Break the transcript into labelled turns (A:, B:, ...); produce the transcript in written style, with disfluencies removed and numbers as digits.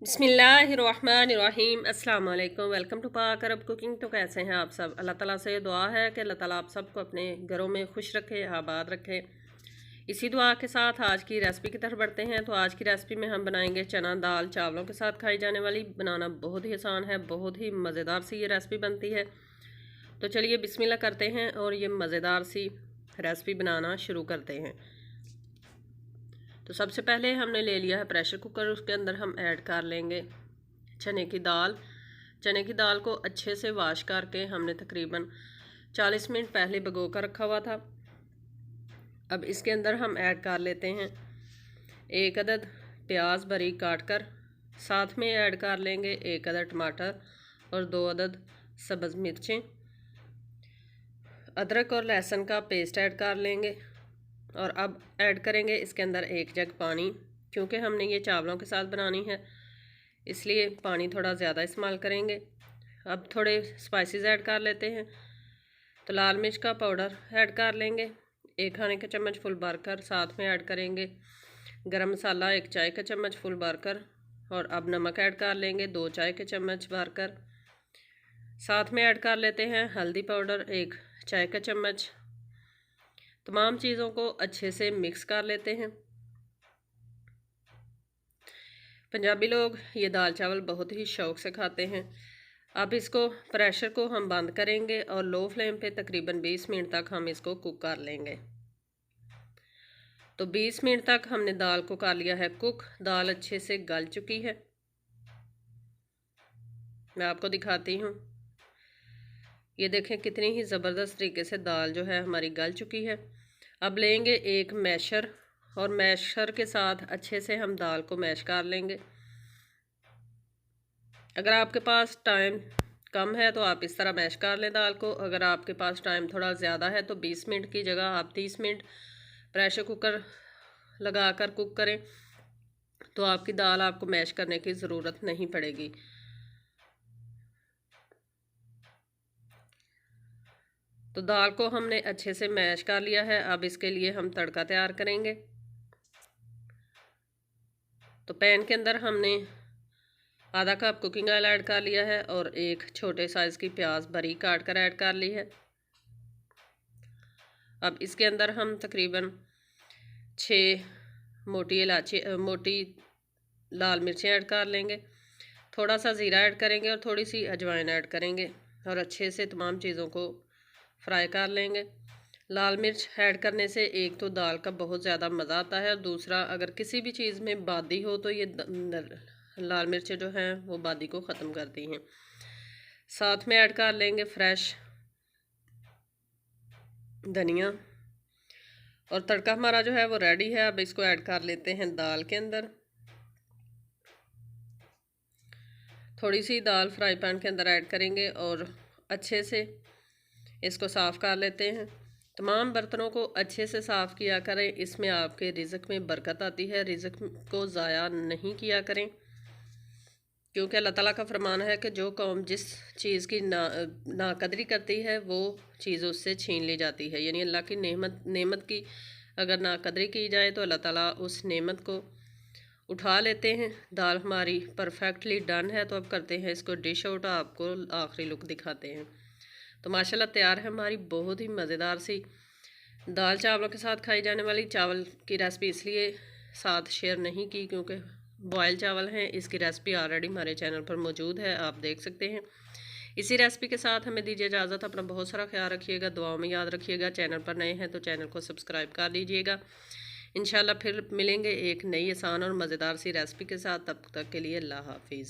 A: बिस्मिल्लाहिर्रहमानिर्रहीम अस्सलाम वालेकुम। वेलकम टू पाक अरब कुकिंग। तो कैसे हैं आप सब? अल्लाह ताला से दुआ है कि अल्लाह ताला आप सबको अपने घरों में खुश रखे, आबाद रखे। इसी दुआ के साथ आज की रेसिपी की तरफ बढ़ते हैं। तो आज की रेसिपी में हम बनाएंगे चना दाल चावलों के साथ खाई जाने वाली। बनाना बहुत ही आसान है, बहुत ही मज़ेदार सी ये रेसिपी बनती है। तो चलिए बिस्मिल्लाह करते हैं और ये मज़ेदार सी रेसिपी बनाना शुरू करते हैं। तो सबसे पहले हमने ले लिया है प्रेशर कुकर। उसके अंदर हम ऐड कर लेंगे चने की दाल। चने की दाल को अच्छे से वॉश करके हमने तकरीबन 40 मिनट पहले भिगो कर रखा हुआ था। अब इसके अंदर हम ऐड कर लेते हैं 1 अदद प्याज बारीक काट कर। साथ में ऐड कर लेंगे 1 अदद टमाटर और 2 अदद सब्ज़ मिर्चें। अदरक और लहसुन का पेस्ट ऐड कर लेंगे और अब ऐड करेंगे इसके अंदर 1 जग पानी। क्योंकि हमने ये चावलों के साथ बनानी है इसलिए पानी थोड़ा ज़्यादा इस्तेमाल करेंगे। अब थोड़े स्पाइसेस ऐड कर लेते हैं। तो लाल मिर्च का पाउडर ऐड कर लेंगे 1 खाने का चम्मच फुल भरकर। साथ में ऐड करेंगे गरम मसाला 1 चाय का चम्मच फुल भरकर। और अब नमक ऐड कर लेंगे 2 चाय के चम्मच भरकर। साथ में ऐड कर लेते हैं हल्दी पाउडर 1 चाय का चम्मच। तमाम चीज़ों को अच्छे से मिक्स कर लेते हैं। पंजाबी लोग ये दाल चावल बहुत ही शौक़ से खाते हैं। अब इसको प्रेशर को हम बंद करेंगे और लो फ्लेम पे तकरीबन 20 मिनट तक हम इसको कुक कर लेंगे। तो 20 मिनट तक हमने दाल को कर लिया है कुक। दाल अच्छे से गल चुकी है, मैं आपको दिखाती हूँ। ये देखें कितनी ही ज़बरदस्त तरीके से दाल जो है हमारी गल चुकी है। अब लेंगे एक मैशर और मैशर के साथ अच्छे से हम दाल को मैश कर लेंगे। अगर आपके पास टाइम कम है तो आप इस तरह मैश कर लें दाल को। अगर आपके पास टाइम थोड़ा ज़्यादा है तो 20 मिनट की जगह आप 30 मिनट प्रेशर कुकर लगा कर कुक करें, तो आपकी दाल आपको मैश करने की ज़रूरत नहीं पड़ेगी। तो दाल को हमने अच्छे से मैश कर लिया है। अब इसके लिए हम तड़का तैयार करेंगे। तो पैन के अंदर हमने आधा कप कुकिंग ऑयल ऐड कर लिया है और एक छोटे साइज़ की प्याज बारीक काट कर ऐड कर ली है। अब इसके अंदर हम तकरीबन 6 मोटी लाल मिर्चें ऐड कर लेंगे। थोड़ा सा ज़ीरा ऐड करेंगे और थोड़ी सी अजवाइन ऐड करेंगे और अच्छे से तमाम चीज़ों को फ्राई कर लेंगे। लाल मिर्च ऐड करने से एक तो दाल का बहुत ज़्यादा मज़ा आता है और दूसरा अगर किसी भी चीज़ में बादी हो तो ये लाल मिर्चें जो हैं वो बादी को ख़त्म करती हैं। साथ में ऐड कर लेंगे फ्रेश धनिया। और तड़का हमारा जो है वो रेडी है। अब इसको ऐड कर लेते हैं दाल के अंदर। थोड़ी सी दाल फ्राई पैन के अंदर ऐड करेंगे और अच्छे से इसको साफ़ कर लेते हैं। तमाम बर्तनों को अच्छे से साफ़ किया करें, इसमें आपके रिज़्क़ में बरकत आती है। रिज़्क़ को ज़ाया नहीं किया करें, क्योंकि अल्लाह ताला का फरमान है कि जो कौम जिस चीज़ की नाकदरी करती है वो चीज़ उससे छीन ली जाती है। यानी अल्लाह की नेमत की अगर नाकदरी की जाए तो अल्लाह ताला उस नेमत को उठा लेते हैं। दाल हमारी परफेक्टली डन है। तो अब करते हैं इसको डिश आउट, आपको आखिरी लुक दिखाते हैं। तो माशाल्लाह तैयार है हमारी बहुत ही मज़ेदार सी दाल चावलों के साथ खाई जाने वाली। चावल की रेसिपी इसलिए साथ शेयर नहीं की क्योंकि बॉयल चावल हैं। इसकी रेसिपी ऑलरेडी हमारे चैनल पर मौजूद है, आप देख सकते हैं। इसी रेसिपी के साथ हमें दीजिए इजाज़त। अपना बहुत सारा ख्याल रखिएगा, दुआओं में याद रखिएगा। चैनल पर नए हैं तो चैनल को सब्सक्राइब कर लीजिएगा। इंशाल्लाह फिर मिलेंगे एक नई आसान और मज़ेदार सी रेसिपी के साथ। तब तक के लिए अल्लाह हाफिज़।